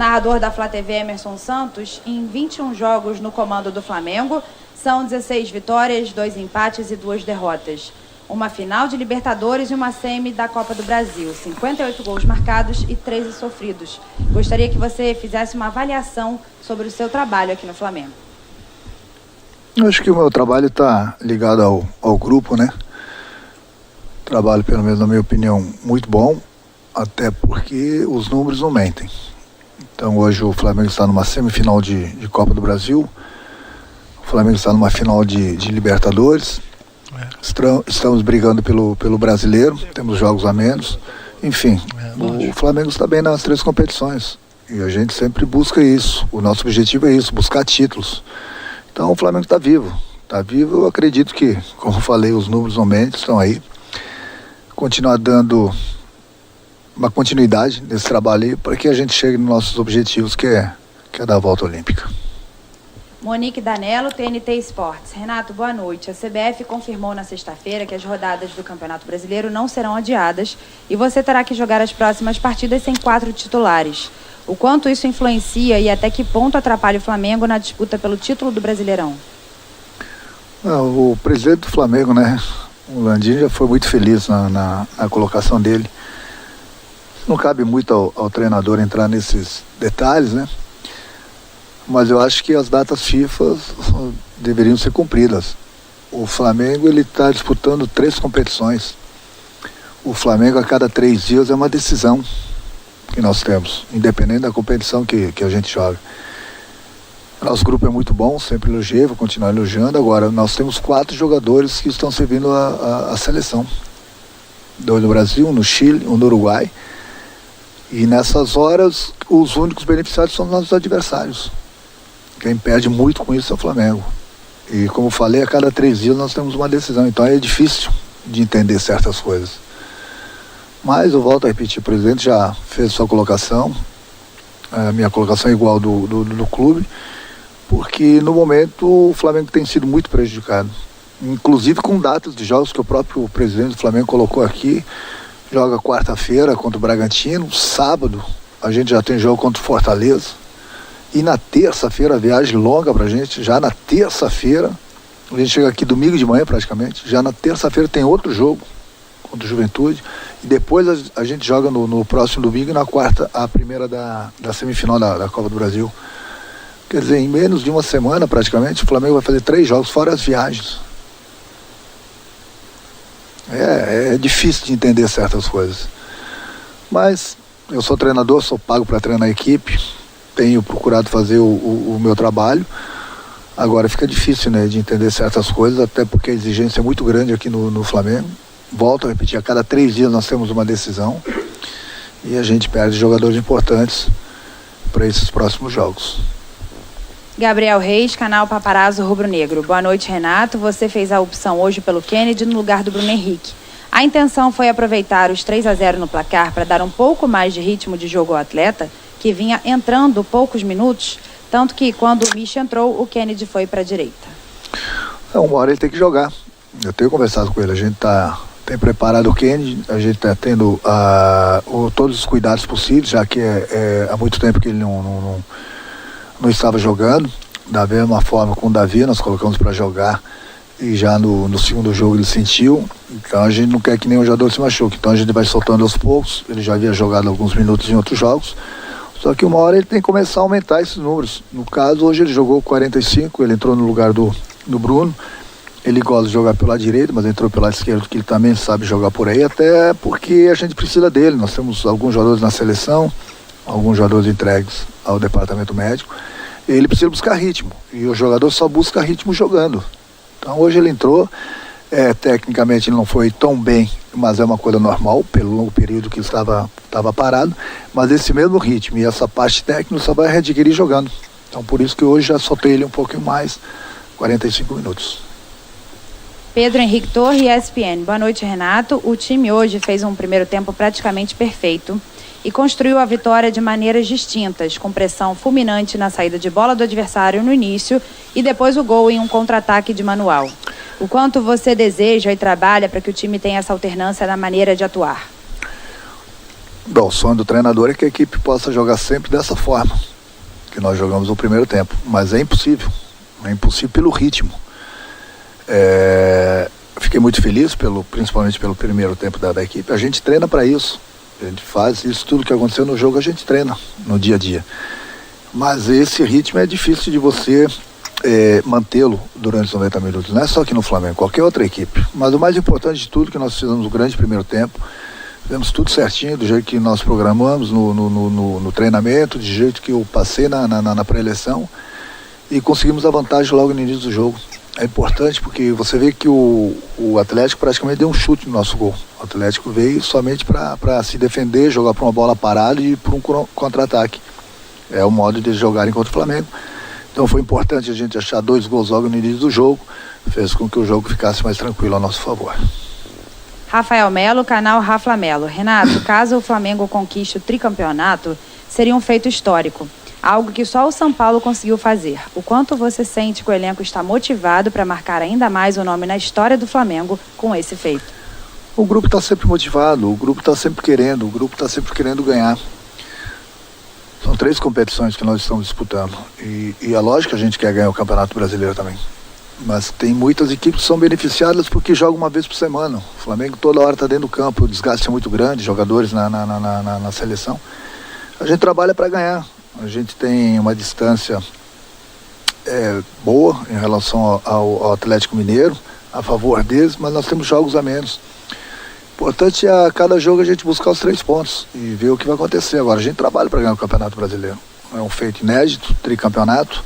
narrador da Flá TV, Emerson Santos, em 21 jogos no comando do Flamengo, são 16 vitórias, 2 empates e 2 derrotas. Uma final de Libertadores e uma semi da Copa do Brasil. 58 gols marcados e 13 sofridos. Gostaria que você fizesse uma avaliação sobre o seu trabalho aqui no Flamengo. Eu acho que o meu trabalho está ligado ao grupo, né? Trabalho, pelo menos na minha opinião, muito bom, até porque os números não mentem. Então hoje o Flamengo está numa semifinal de Copa do Brasil, o Flamengo está numa final de Libertadores, estamos brigando pelo brasileiro, temos jogos a menos, enfim, o Flamengo está bem nas 3 competições e a gente sempre busca isso, o nosso objetivo é isso, buscar títulos. Então o Flamengo está vivo, eu acredito que, como eu falei, os números não mentem, estão aí, continuar dando uma continuidade nesse trabalho aí para que a gente chegue nos nossos objetivos, que é dar a volta olímpica. Monique Danello, TNT Esportes. Renato, boa noite. A CBF confirmou na sexta-feira que as rodadas do Campeonato Brasileiro não serão adiadas e você terá que jogar as próximas partidas sem 4 titulares. O quanto isso influencia e até que ponto atrapalha o Flamengo na disputa pelo título do Brasileirão? O presidente do Flamengo, né, o Landim, já foi muito feliz na colocação dele. Não cabe muito ao treinador entrar nesses detalhes, né? Mas eu acho que as datas FIFA deveriam ser cumpridas. O Flamengo ele está disputando 3 competições. O Flamengo a cada 3 dias é uma decisão que nós temos, independente da competição que a gente joga. Nosso grupo é muito bom, sempre elogiei, vou continuar elogiando. Agora, nós temos 4 jogadores que estão servindo a seleção. 2 no Brasil, 1 no Chile, 1 no Uruguai. E nessas horas, os únicos beneficiados são nossos adversários. Quem perde muito com isso é o Flamengo. E como eu falei, a cada 3 dias nós temos uma decisão. Então é difícil de entender certas coisas. Mas eu volto a repetir, o presidente já fez sua colocação. A minha colocação é igual do clube. Porque no momento o Flamengo tem sido muito prejudicado. Inclusive com datas de jogos que o próprio presidente do Flamengo colocou aqui. Joga quarta-feira contra o Bragantino, sábado a gente já tem jogo contra o Fortaleza e na terça-feira, viagem longa pra gente, já na terça-feira, a gente chega aqui domingo de manhã praticamente, já na terça-feira tem outro jogo contra o Juventude e depois a gente joga no próximo domingo e na quarta a primeira da semifinal da Copa do Brasil. Quer dizer, em menos de uma semana praticamente o Flamengo vai fazer 3 jogos fora as viagens. É difícil de entender certas coisas. Mas eu sou treinador, sou pago para treinar a equipe, tenho procurado fazer o meu trabalho. Agora fica difícil, né, de entender certas coisas, até porque a exigência é muito grande aqui no Flamengo. Volto a repetir, a cada 3 dias nós temos uma decisão e a gente perde jogadores importantes para esses próximos jogos. Gabriel Reis, canal Paparazzo Rubro Negro. Boa noite, Renato. Você fez a opção hoje pelo Kennedy no lugar do Bruno Henrique. A intenção foi aproveitar os 3-0 no placar para dar um pouco mais de ritmo de jogo ao atleta, que vinha entrando poucos minutos, tanto que quando o Mich entrou, o Kennedy foi para a direita. Uma hora ele tem que jogar. Eu tenho conversado com ele, a gente tem preparado o Kennedy, a gente está tendo todos os cuidados possíveis, já que há muito tempo que ele não estava jogando. Da mesma forma com o Davi, nós colocamos para jogar e já no segundo jogo ele sentiu. Então a gente não quer que nenhum jogador se machuque, então a gente vai soltando aos poucos. Ele já havia jogado alguns minutos em outros jogos, só que uma hora ele tem que começar a aumentar esses números. No caso, hoje ele jogou 45, ele entrou no lugar do Bruno. Ele gosta de jogar pela direita, mas entrou pela esquerda, porque ele também sabe jogar por aí, até porque a gente precisa dele. Nós temos alguns jogadores na seleção, alguns jogadores entregues ao departamento médico. Ele precisa buscar ritmo, e o jogador só busca ritmo jogando. Então hoje ele entrou, tecnicamente ele não foi tão bem, mas é uma coisa normal, pelo longo período que ele estava parado, mas esse mesmo ritmo e essa parte técnica só vai readquirir jogando. Então por isso que hoje já soltei ele um pouquinho mais, 45 minutos. Pedro Henrique Torre, ESPN. Boa noite, Renato. O time hoje fez um primeiro tempo praticamente perfeito e construiu a vitória de maneiras distintas, com pressão fulminante na saída de bola do adversário no início e depois o gol em um contra-ataque de manual. O quanto você deseja e trabalha para que o time tenha essa alternância na maneira de atuar? Bom, o sonho do treinador é que a equipe possa jogar sempre dessa forma que nós jogamos no primeiro tempo, mas é impossível pelo ritmo. Fiquei muito feliz, principalmente pelo primeiro tempo da equipe. A gente treina para isso, a gente faz isso, tudo que aconteceu no jogo a gente treina no dia a dia. Mas esse ritmo é difícil de você mantê-lo durante os 90 minutos, não é só aqui no Flamengo, qualquer outra equipe. Mas o mais importante de tudo, que nós fizemos um grande primeiro tempo, fizemos tudo certinho, do jeito que nós programamos no treinamento, do jeito que eu passei na pré-eleição, e conseguimos a vantagem logo no início do jogo. É importante porque você vê que o Atlético praticamente deu um chute no nosso gol. O Atlético veio somente para se defender, jogar para uma bola parada e para um contra-ataque. É o modo de jogarem contra o Flamengo. Então foi importante a gente achar 2 gols logo no início do jogo, fez com que o jogo ficasse mais tranquilo a nosso favor. Rafael Melo, canal Rafa Melo. Renato, caso o Flamengo conquiste o tricampeonato, seria um feito histórico. Algo que só o São Paulo conseguiu fazer. O quanto você sente que o elenco está motivado para marcar ainda mais o nome na história do Flamengo com esse feito? O grupo está sempre motivado, o grupo está sempre querendo ganhar. São 3 competições que nós estamos disputando. E é lógico que a gente quer ganhar o Campeonato Brasileiro também. Mas tem muitas equipes que são beneficiadas porque jogam uma vez por semana. O Flamengo toda hora está dentro do campo, o desgaste é muito grande, jogadores na seleção. A gente trabalha para ganhar. A gente tem uma distância boa em relação ao Atlético Mineiro, a favor deles, mas nós temos jogos a menos. Importante é a cada jogo a gente buscar os 3 pontos e ver o que vai acontecer. Agora, a gente trabalha para ganhar o Campeonato Brasileiro. É um feito inédito, tricampeonato.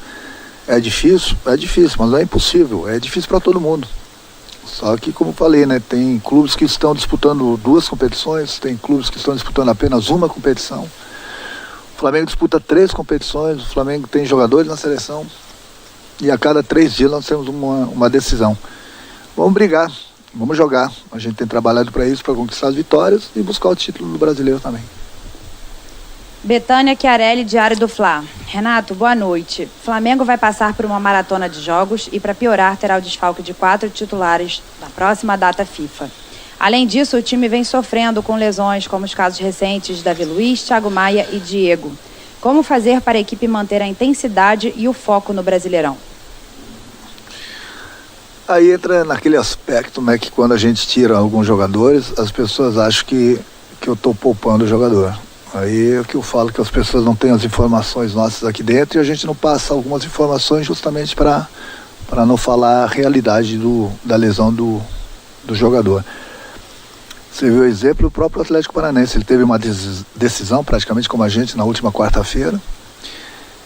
É difícil, mas não é impossível. É difícil para todo mundo. Só que, como eu falei, né, tem clubes que estão disputando 2 competições, tem clubes que estão disputando apenas uma competição. O Flamengo disputa 3 competições, o Flamengo tem jogadores na seleção e a cada 3 dias nós temos uma decisão. Vamos brigar, vamos jogar. A gente tem trabalhado para isso, para conquistar as vitórias e buscar o título do brasileiro também. Betânia Chiarelli, Diário do Fla. Renato, boa noite. Flamengo vai passar por uma maratona de jogos e, para piorar, terá o desfalque de 4 titulares na próxima data FIFA. Além disso, o time vem sofrendo com lesões, como os casos recentes de Davi Luiz, Thiago Maia e Diego. Como fazer para a equipe manter a intensidade e o foco no Brasileirão? Aí entra naquele aspecto, né, que quando a gente tira alguns jogadores, as pessoas acham que eu estou poupando o jogador. Aí é o que eu falo, que as pessoas não têm as informações nossas aqui dentro e a gente não passa algumas informações justamente para não falar a realidade da lesão do jogador. Você viu o exemplo do próprio Atlético Paranaense, ele teve uma decisão praticamente como a gente na última quarta-feira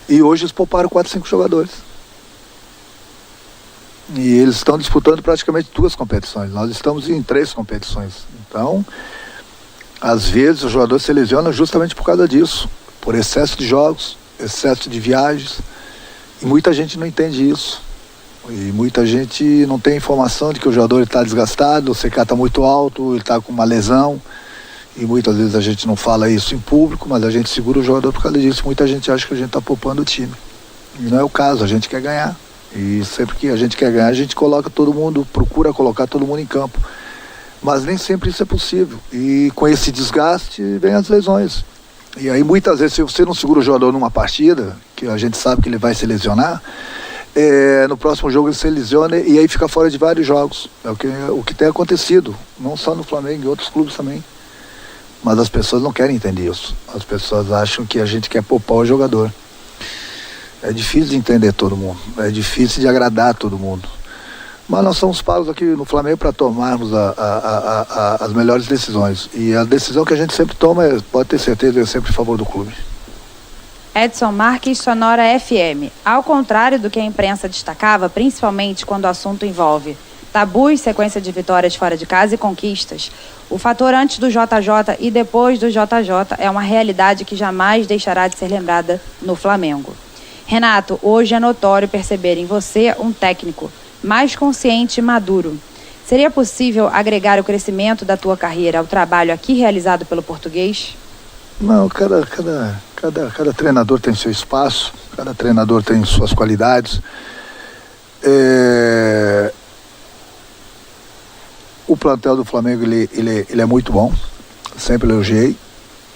e hoje eles pouparam 4, 5 jogadores. E eles estão disputando praticamente 2 competições, nós estamos em 3 competições. Então, às vezes o jogador se lesiona justamente por causa disso, por excesso de jogos, excesso de viagens, e muita gente não entende isso. E muita gente não tem informação de que o jogador está desgastado, o CK está muito alto, ele está com uma lesão. E muitas vezes a gente não fala isso em público, mas a gente segura o jogador por causa disso. Muita gente acha que a gente está poupando o time. E não é o caso, a gente quer ganhar. E sempre que a gente quer ganhar, a gente coloca todo mundo, procura colocar todo mundo em campo. Mas nem sempre isso é possível. E com esse desgaste vem as lesões. E aí muitas vezes, se você não segura o jogador numa partida, que a gente sabe que ele vai se lesionar, no próximo jogo ele se lesiona e aí fica fora de vários jogos. É o que tem acontecido, não só no Flamengo, em outros clubes também. Mas as pessoas não querem entender isso. As pessoas acham que a gente quer poupar o jogador. É difícil de entender todo mundo, é difícil de agradar todo mundo. Mas nós somos pagos aqui no Flamengo para tomarmos as melhores decisões. E a decisão que a gente sempre toma, pode ter certeza, é sempre a favor do clube. Edson Marques, Sonora FM. Ao contrário do que a imprensa destacava, principalmente quando o assunto envolve tabus, sequência de vitórias fora de casa e conquistas, o fator antes do JJ e depois do JJ é uma realidade que jamais deixará de ser lembrada no Flamengo. Renato, hoje é notório perceber em você um técnico mais consciente e maduro. Seria possível agregar o crescimento da tua carreira ao trabalho aqui realizado pelo português? Não, cada treinador tem seu espaço, cada treinador tem suas qualidades. O plantel do Flamengo ele é muito bom, sempre elogiei.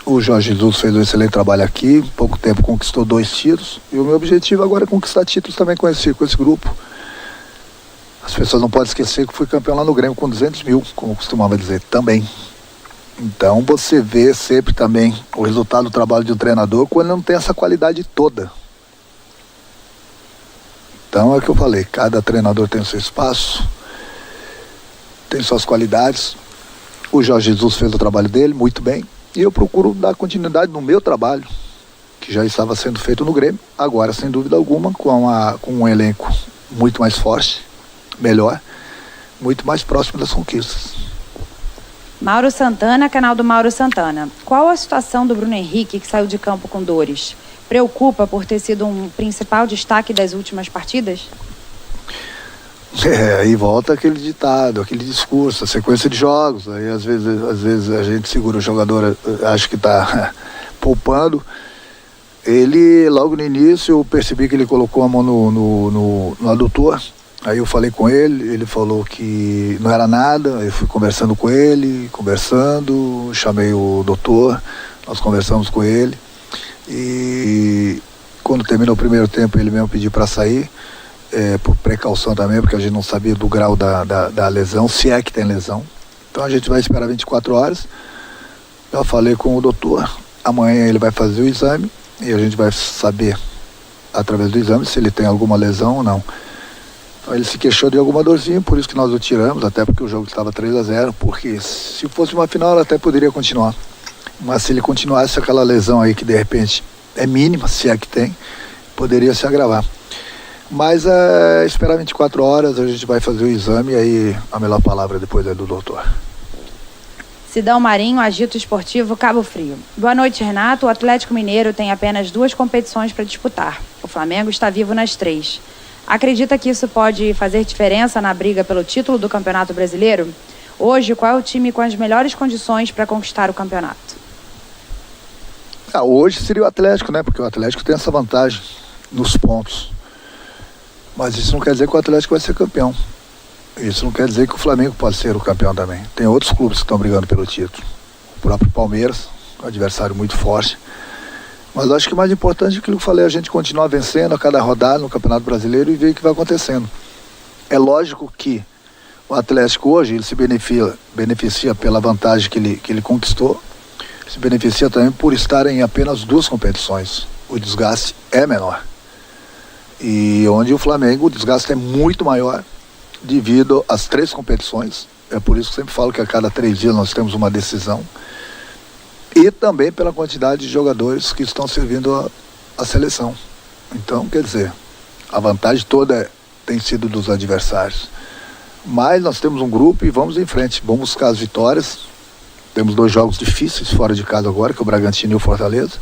O Jorge Jesus fez um excelente trabalho aqui, em pouco tempo conquistou 2 títulos, e o meu objetivo agora é conquistar títulos também com esse grupo. As pessoas não podem esquecer que fui campeão lá no Grêmio com 200 mil, como eu costumava dizer, também. Então você vê sempre também o resultado do trabalho de um treinador quando ele não tem essa qualidade toda. Então é o que eu falei, cada treinador tem o seu espaço, tem suas qualidades. O Jorge Jesus fez o trabalho dele muito bem. E eu procuro dar continuidade no meu trabalho, que já estava sendo feito no Grêmio, agora, sem dúvida alguma, com um elenco muito mais forte, melhor, muito mais próximo das conquistas. Mauro Santana, canal do Mauro Santana. Qual a situação do Bruno Henrique, que saiu de campo com dores? Preocupa por ter sido um principal destaque das últimas partidas? Aí volta aquele ditado, aquele discurso, a sequência de jogos. Aí às vezes a gente segura o jogador, acha que está poupando. Ele, logo no início, eu percebi que ele colocou a mão no adutor. Aí eu falei com ele falou que não era nada. Eu fui conversando com ele, chamei o doutor, nós conversamos com ele. E quando terminou o primeiro tempo, ele mesmo pediu para sair. Por precaução também, porque a gente não sabia do grau da lesão, se é que tem lesão. Então a gente vai esperar 24 horas. Eu falei com o doutor, amanhã ele vai fazer o exame e a gente vai saber, através do exame, se ele tem alguma lesão ou não. Então ele se queixou de alguma dorzinha, por isso que nós o tiramos, até porque o jogo estava 3-0, porque se fosse uma final ele até poderia continuar. Mas se ele continuasse aquela lesão aí que de repente é mínima, se é que tem, poderia se agravar. Mas esperar 24 horas, a gente vai fazer o exame e aí a melhor palavra depois é do doutor. Sidão Marinho, Agito Esportivo, Cabo Frio. Boa noite, Renato. O Atlético Mineiro tem apenas 2 competições para disputar. O Flamengo está vivo nas 3. Acredita que isso pode fazer diferença na briga pelo título do Campeonato Brasileiro? Hoje, qual é o time com as melhores condições para conquistar o campeonato? Hoje seria o Atlético, né? Porque o Atlético tem essa vantagem nos pontos. Mas isso não quer dizer que o Atlético vai ser campeão. Isso não quer dizer que o Flamengo pode ser o campeão também. Tem outros clubes que estão brigando pelo título. O próprio Palmeiras, um adversário muito forte. Mas acho que o mais importante é aquilo que eu falei, a gente continuar vencendo a cada rodada no Campeonato Brasileiro e ver o que vai acontecendo. É lógico que o Atlético hoje ele se beneficia pela vantagem que ele conquistou, se beneficia também por estar em apenas 2 competições. O desgaste é menor. E onde o Flamengo, o desgaste é muito maior devido às 3 competições. É por isso que eu sempre falo que a cada 3 dias nós temos uma decisão. E também pela quantidade de jogadores que estão servindo a seleção. Então, quer dizer, a vantagem toda tem sido dos adversários. Mas nós temos um grupo e vamos em frente. Vamos buscar as vitórias. Temos 2 jogos difíceis fora de casa agora, que é o Bragantino e o Fortaleza.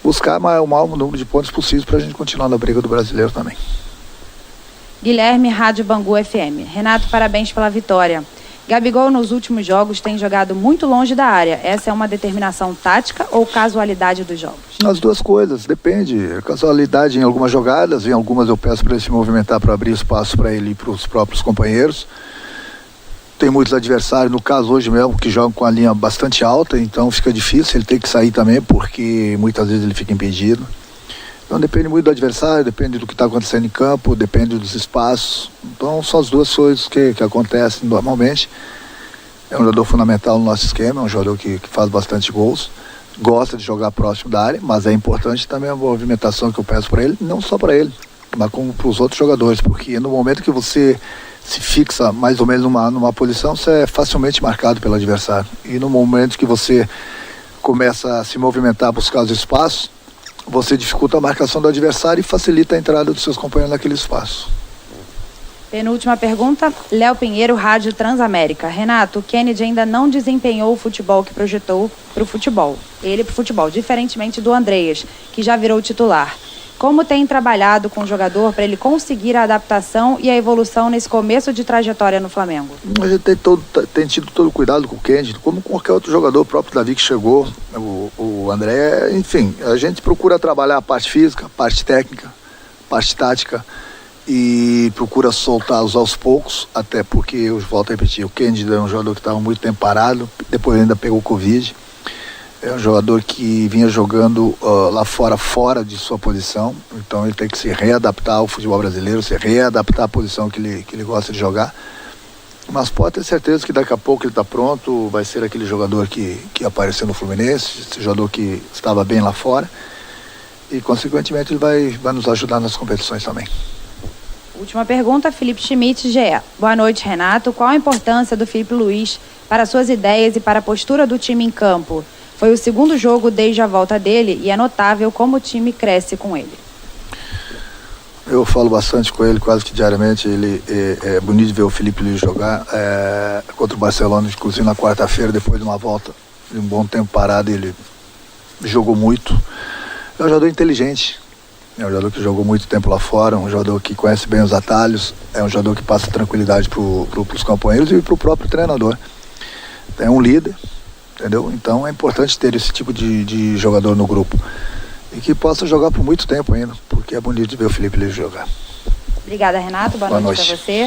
Buscar o maior número de pontos possíveis para a gente continuar na briga do brasileiro também. Guilherme, Rádio Bangu FM. Renato, parabéns pela vitória. Gabigol nos últimos jogos tem jogado muito longe da área. Essa é uma determinação tática ou casualidade dos jogos? As 2 coisas, depende. Casualidade em algumas jogadas, em algumas eu peço para ele se movimentar para abrir espaço para ele e para os próprios companheiros. Tem muitos adversários, no caso hoje mesmo, que jogam com a linha bastante alta, então fica difícil, ele tem que sair também, porque muitas vezes ele fica impedido. Então depende muito do adversário, depende do que está acontecendo em campo, depende dos espaços. Então são as 2 coisas que acontecem normalmente. É um jogador fundamental no nosso esquema, é um jogador que faz bastante gols, gosta de jogar próximo da área, mas é importante também a movimentação que eu peço para ele, não só para ele, mas como para os outros jogadores, porque no momento que você se fixa mais ou menos numa posição, você é facilmente marcado pelo adversário. E no momento que você começa a se movimentar, buscar os espaços, você dificulta a marcação do adversário e facilita a entrada dos seus companheiros naquele espaço. Penúltima pergunta, Léo Pinheiro, Rádio Transamérica. Renato, o Kennedy ainda não desempenhou o futebol que projetou para o futebol. Ele para o futebol, diferentemente do Andreas, que já virou titular. Como tem trabalhado com o jogador para ele conseguir a adaptação e a evolução nesse começo de trajetória no Flamengo? A gente tem tido todo o cuidado com o Kennedy, como com qualquer outro jogador, o próprio Davi que chegou, o André, enfim, a gente procura trabalhar a parte física, a parte técnica, a parte tática e procura soltá-los aos poucos, até porque, eu volto a repetir, o Kennedy é um jogador que estava muito tempo parado, depois ainda pegou Covid. É um jogador que vinha jogando lá fora de sua posição, então ele tem que se readaptar ao futebol brasileiro, se readaptar à posição que ele gosta de jogar. Mas pode ter certeza que daqui a pouco ele está pronto, vai ser aquele jogador que apareceu no Fluminense, esse jogador que estava bem lá fora, e consequentemente ele vai nos ajudar nas competições também. Última pergunta, Felipe Schmidt, GE. Boa noite, Renato. Qual a importância do Felipe Luiz para suas ideias e para a postura do time em campo? Foi o segundo jogo desde a volta dele e é notável como o time cresce com ele. Eu falo bastante com ele, quase que diariamente. É bonito de ver o Felipe Luiz jogar contra o Barcelona, inclusive na quarta-feira, depois de uma volta de um bom tempo parado, ele jogou muito. É um jogador inteligente, é um jogador que jogou muito tempo lá fora, um jogador que conhece bem os atalhos, é um jogador que passa tranquilidade para os companheiros e para o próprio treinador. É um líder, entendeu? Então é importante ter esse tipo de jogador no grupo e que possa jogar por muito tempo ainda, porque é bonito de ver o Felipe Luiz jogar. Obrigada, Renato. Boa noite para você.